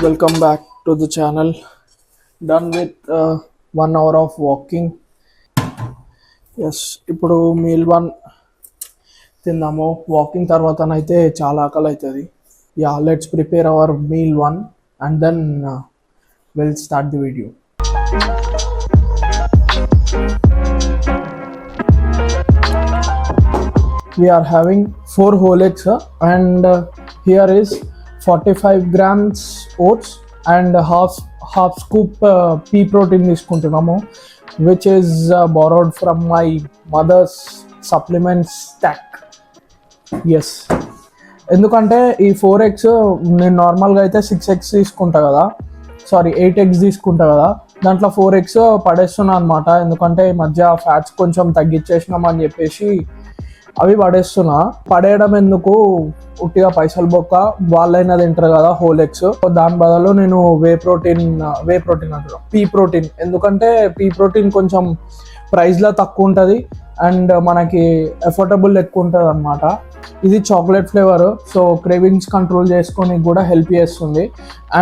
Welcome back to the channel. Done with 1 hour of walking. Yes, ఇప్పుడు meal one తిందాము. Walking తర్వాతనైతే చాలా ఆకలి అవుతుంది. Yeah, let's prepare our meal one and then will start the video. We are having 4 whole eggs and here is 45 grams oats and half scoop pea protein తీసుకుంటున్నాము, which is borrowed from my mother's supplements stack. Yes, ఎందుకంటే ఈ 4 eggs నేను నార్మల్గా అయితే 6 eggs తీసుకుంటా కదా, 8 eggs తీసుకుంటా కదా, దాంట్లో 4 eggs పడేస్తున్నా అనమాట. ఎందుకంటే ఈ మధ్య ఫ్యాట్స్ కొంచెం తగ్గించేసినామని చెప్పేసి అవి పడేయడం ఎందుకు, ఉట్టిగా పైసలు బొక్క, వాళ్ళైనా తింటారు కదా హోల్ ఎగ్స్. దాని బదులు నేను వే ప్రోటీన్ అంటారు, పీ ప్రోటీన్. ఎందుకంటే పీ ప్రోటీన్ కొంచెం ప్రైస్లో తక్కువ ఉంటుంది అండ్ మనకి ఎఫోర్డబుల్ ఎక్కువ ఉంటుంది అనమాట. ఇది chocolate flavour, so cravings control చేసుకొని కూడా హెల్ప్ చేస్తుంది.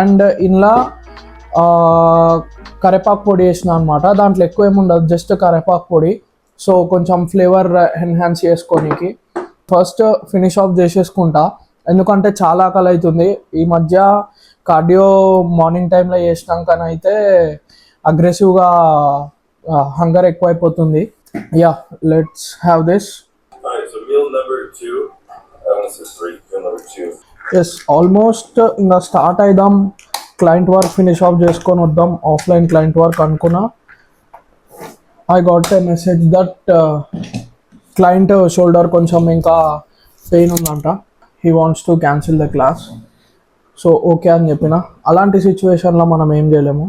అండ్ ఇందులో కరేపాకు పొడి వేసిన అనమాట. దాంట్లో ఎక్కువ ఏముండదు, జస్ట్ కరేపాకు పొడి. సో కొంచెం ఫ్లేవర్ ఎన్హాన్స్ చేసుకోనికి ఫస్ట్ ఫినిష్ ఆఫ్ చేసేసుకుంటా, ఎందుకంటే చాలా ఆకలి అవుతుంది. ఈ మధ్య కార్డియో మార్నింగ్ టైంలో చేసినాకనైతే అగ్రెసివ్గా హంగర్ ఎక్కువైపోతుంది. Yeah, let's have this. Yes, almost ఇంకా స్టార్ట్ అయిదాం. క్లయింట్ వర్క్ ఫినిష్ ఆఫ్ చేసుకొని వద్దాం. ఆఫ్లైన్ క్లయింట్ వర్క్ అనుకున్నా. I got a message that client shoulder కొంచెం ఇంకా పెయిన్ ఉందంట. He wants to cancel the class. So okay అని చెప్పిన. అలాంటి సిచ్యువేషన్లో మనం ఏం చేయలేము.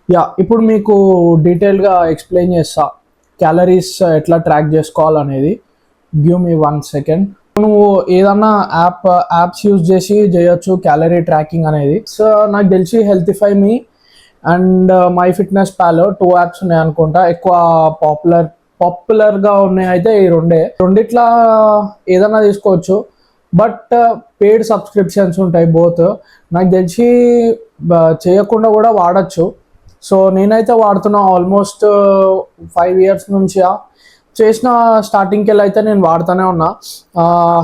యా, ఇప్పుడు మీకు డీటెయిల్గా ఎక్స్ప్లెయిన్ చేస్తా క్యాలరీస్ ఎట్లా ట్రాక్ చేసుకోవాలనేది. Give me 1 second. నువ్వు ఏదన్నా యాప్స్ యూజ్ చేసి చేయొచ్చు క్యాలరీ ట్రాకింగ్ అనేది. సో నాకు తెలిసి HealthifyMe and MyFitnessPal 2 apps ఉన్నాయి అనుకుంటా. ఎక్కువ పాపులర్గా ఉన్నాయి అయితే ఈ రెండిట్లా ఏదైనా తీసుకోవచ్చు, బట్ పెయిడ్ సబ్స్క్రిప్షన్స్ ఉంటాయి బోత్. నాకు తెలిసి చేయకుండా కూడా వాడచ్చు. సో నేనైతే వాడుతున్నా ఆల్మోస్ట్ 5 years నుంచి. చేసిన స్టార్టింగ్కి వెళ్ళి అయితే నేను వాడుతూనే ఉన్నా.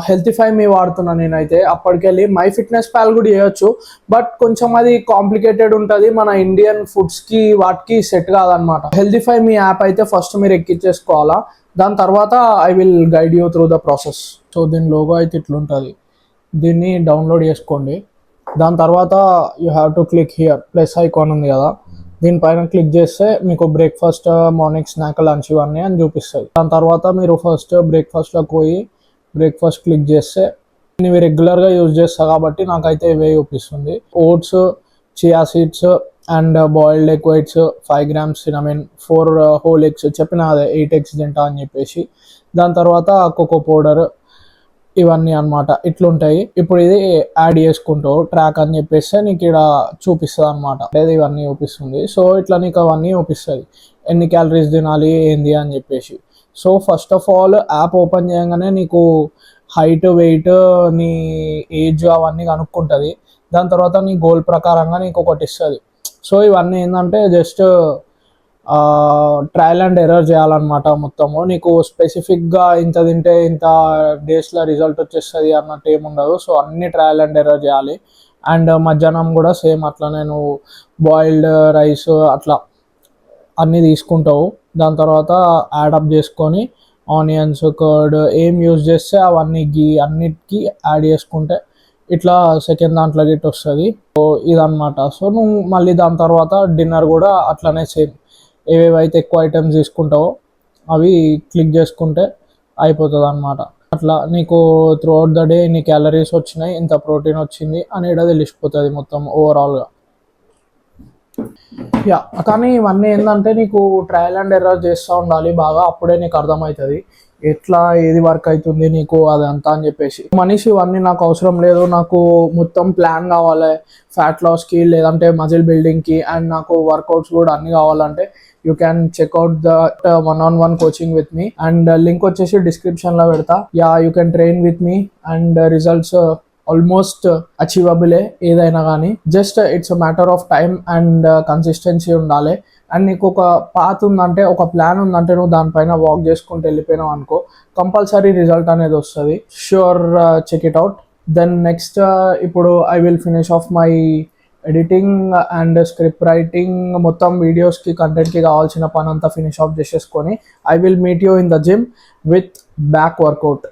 హెల్తిఫై మీ వాడుతున్నా నేనైతే అప్పటికెళ్ళి. మై ఫిట్నెస్ పాల్ కూడా చేయొచ్చు, బట్ కొంచెం అది కాంప్లికేటెడ్ ఉంటుంది, మన ఇండియన్ ఫుడ్స్కి వాటికి సెట్ కాదనమాట. హెల్తిఫై మీ యాప్ అయితే ఫస్ట్ మీరు ఎక్కించేసుకోవాలా, దాని తర్వాత I will guide you through the process. So దీని లోగో అయితే ఇట్లుంటుంది, దీన్ని డౌన్లోడ్ చేసుకోండి. దాని తర్వాత you have to click here, plus icon ఉంది కదా, దీనిపైన క్లిక్ చేస్తే మీకు బ్రేక్ఫాస్ట్, మార్నింగ్ స్నాక్, లంచ్ ఇవన్నీ అని చూపిస్తుంది. దాని తర్వాత మీరు ఫస్ట్ బ్రేక్ఫాస్ట్లోకి పోయి బ్రేక్ఫాస్ట్ క్లిక్ చేస్తే నేను రెగ్యులర్గా యూజ్ చేస్తాను కాబట్టి నాకైతే ఇవే చూపిస్తుంది. Oats, chia seeds and boiled egg whites, 5 grams cinnamon, 4 whole eggs, చెప్పిన అదే 8 eggs తింటా అని చెప్పేసి. దాని తర్వాత కోకో పౌడర్, ఇవన్నీ అనమాట ఇట్లుంటాయి. ఇప్పుడు ఇది యాడ్ చేసుకుంటావు ట్రాక్ అని చెప్పేస్తే నీకు ఇక్కడ చూపిస్తుంది అనమాట, లేదా ఇవన్నీ చూపిస్తుంది. సో ఇట్లా నీకు అవన్నీ చూపిస్తుంది, ఎన్ని క్యాలరీస్ తినాలి ఏంది అని చెప్పేసి. So first of all app open చేయగానే నీకు హైట్, వెయిట్, నీ ఏజ్ అవన్నీ కనుక్కుంటుంది. దాని తర్వాత నీ గోల్ ప్రకారంగా నీకు ఒకటి ఇస్తుంది. సో ఇవన్నీ ఏంటంటే జస్ట్ ట్రయల్ అండ్ ఎర్రర్ చేయాలన్నమాట మొత్తము. నీకు స్పెసిఫిక్గా ఇంత తింటే ఇంత డేస్లో రిజల్ట్ వచ్చేస్తుంది అన్నట్టు ఏముండదు. సో అన్ని ట్రయల్ అండ్ ఎర్రర్ చేయాలి. అండ్ మధ్యాహ్నం కూడా సేమ్ అట్లనే నువ్వు బాయిల్డ్ రైస్ అట్లా అన్నీ తీసుకుంటావు. దాని తర్వాత యాడప్ చేసుకొని ఆనియన్స్, కర్డ్ ఏం యూజ్ చేస్తే అవన్నీ అన్నిటికీ యాడ్ చేసుకుంటే ఇట్లా సెకండ్ దాంట్లో గిట్ వస్తుంది. సో ఇదన్నమాట. సో నువ్వు మళ్ళీ దాని తర్వాత డిన్నర్ కూడా అట్లనే సేమ్, ఏవేవైతే ఎక్కువ ఐటమ్స్ తీసుకుంటావో అవి క్లిక్ చేసుకుంటే అయిపోతుంది అనమాట. అట్లా నీకు త్రూ అవుట్ ద డే ఇన్ని క్యాలరీస్ వచ్చినాయి, ఇంత ప్రోటీన్ వచ్చింది అనేది తెలిసిపోతుంది మొత్తం ఓవరాల్గా. యా, కానీ ఇవన్నీ ఏంటంటే నీకు ట్రయల్ అండ్ ఎర్రర్ చేస్తూ ఉండాలి బాగా, అప్పుడే నీకు అర్థమవుతుంది ఎట్లా ఏది వర్క్ అవుతుంది నీకు అదంతా అని చెప్పేసి. మనిషి ఇవన్నీ నాకు అవసరం లేదు, నాకు మొత్తం ప్లాన్ కావాలి ఫ్యాట్ లాస్కి, లేదంటే మజిల్ బిల్డింగ్కి, అండ్ నాకు వర్కౌట్స్ కూడా అన్నీ కావాలంటే you can check out the 1-on-1 coaching with me. And link వచ్చేసి డిస్క్రిప్షన్లో పెడతా. Yeah, you can train with me and results almost achievable ఏదైనా కానీ. Just it's a matter of time and consistency ఉండాలి. అండ్ నీకు ఒక పాత్ ఉందంటే, ఒక ప్లాన్ ఉందంటే, నువ్వు దానిపైన వాక్ చేసుకుంటూ వెళ్ళిపోయినావు అనుకో, కంపల్సరీ రిజల్ట్ అనేది వస్తుంది. Sure, check it out. Then next ఇప్పుడు I will finish off my editing and script writing, మొత్తం వీడియోస్కి కంటెంట్కి కావాల్సిన పని అంతా ఫినిష్ ఆఫ్ చేసేసుకొని I will meet you in the gym with back workout.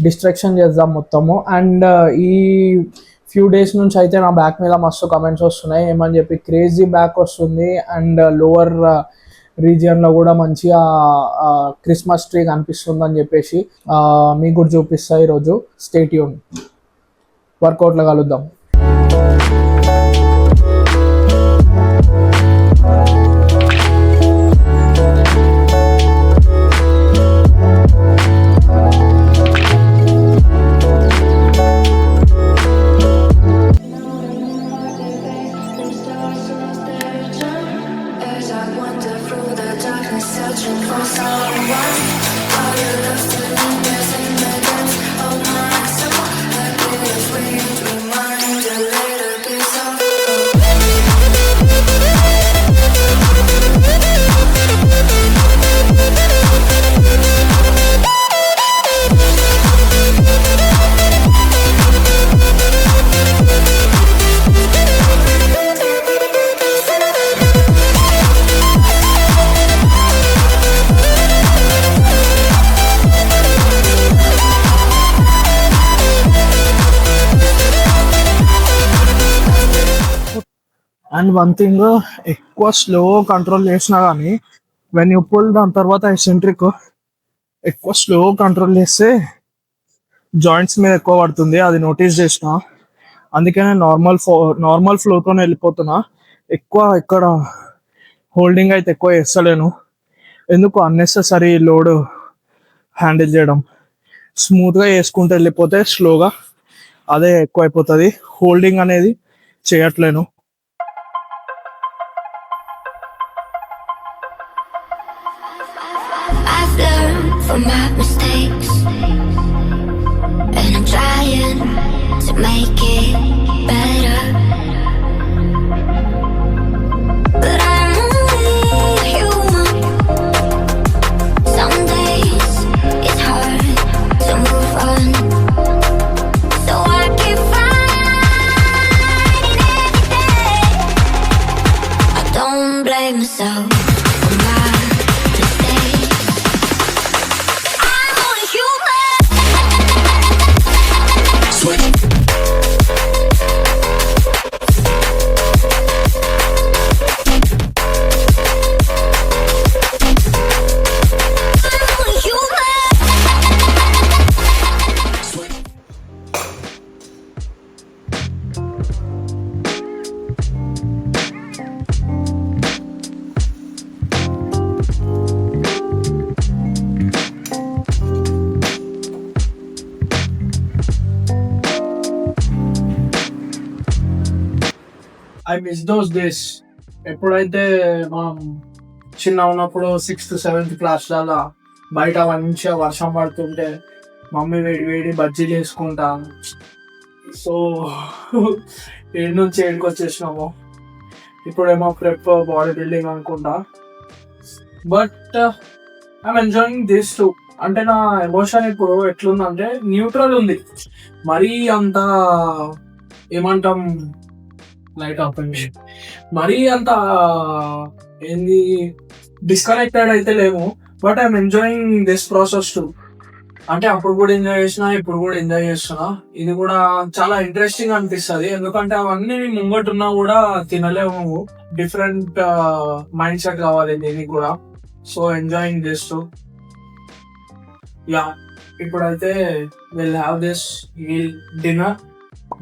Distraction చేద్దాం మొత్తము. అండ్ ఈ ఫ్యూ డేస్ నుంచి అయితే నా బ్యాక్ మీద మస్తు కమెంట్స్ వస్తున్నాయి, ఏమని చెప్పి క్రేజీ బ్యాక్ వస్తుంది అండ్ లోవర్ రీజియన్లో కూడా మంచిగా క్రిస్మస్ ట్రీ కనిపిస్తుంది అని చెప్పేసి మీకు కూడా చూపిస్తా ఈరోజు. స్టే ట్యూన్, వర్కౌట్లో కలుద్దాం. అండ్ వన్ థింగ్, ఎక్కువ స్లో కంట్రోల్ చేసినా కానీ వెన్ యూ పుల్, దాని తర్వాత ఎసెంట్రిక్ ఎక్కువ స్లో కంట్రోల్ చేస్తే జాయింట్స్ మీద ఎక్కువ పడుతుంది. అది నోటీస్ చేసిన, అందుకే నేను నార్మల్ ఫ్లోతోనే వెళ్ళిపోతున్నా. ఎక్కువ ఇక్కడ హోల్డింగ్ అయితే ఎక్కువ చేస్తలేను, ఎందుకు అన్నెసెసరీ లోడ్ హ్యాండిల్ చేయడం. స్మూత్గా చేసుకుంటూ వెళ్ళిపోతే స్లోగా అదే ఎక్కువ అయిపోతుంది. హోల్డింగ్ అనేది చేయట్లేను. From my mistakes, and I'm trying to make it better, but I'm only human. Some days it's hard to move on, so I keep fighting every day. I don't blame myself for my I miss those days. ఎప్పుడైతే మనం చిన్న ఉన్నప్పుడు 6th 7th క్లాస్లలో బయట మంచిగా వర్షం పడుతుంటే mummy వేడి వేడి బజ్జీలు వేసుకుంటా. సో ఏడు నుంచి ఏడుకి వచ్చేసినాము. ఇప్పుడేమో ప్రెప్ బాడీ బిల్డింగ్ అనుకుంటా. But I'm enjoying this to. అంటే నా ఎమోషన్ ఇప్పుడు ఎట్లుందంటే న్యూట్రల్ ఉంది. మరీ అంత ఏమంటాం, లైట్ ఆఫ్ మరీ అంత ఏంది డిస్కనెక్టెడ్ అయితే లేము. But I'm enjoying this process to. అంటే అప్పుడు కూడా ఎంజాయ్ చేసిన, ఇప్పుడు కూడా ఎంజాయ్ చేస్తున్నా. ఇది కూడా చాలా ఇంట్రెస్టింగ్ అనిపిస్తుంది, ఎందుకంటే అవన్నీ ముంగటున్నా కూడా తినలేము. డిఫరెంట్ మైండ్ సెట్ కావాలి దీనికి కూడా. So enjoying this too. Yeah, ఇప్పుడైతే will have this dinner,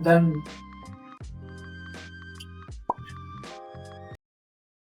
then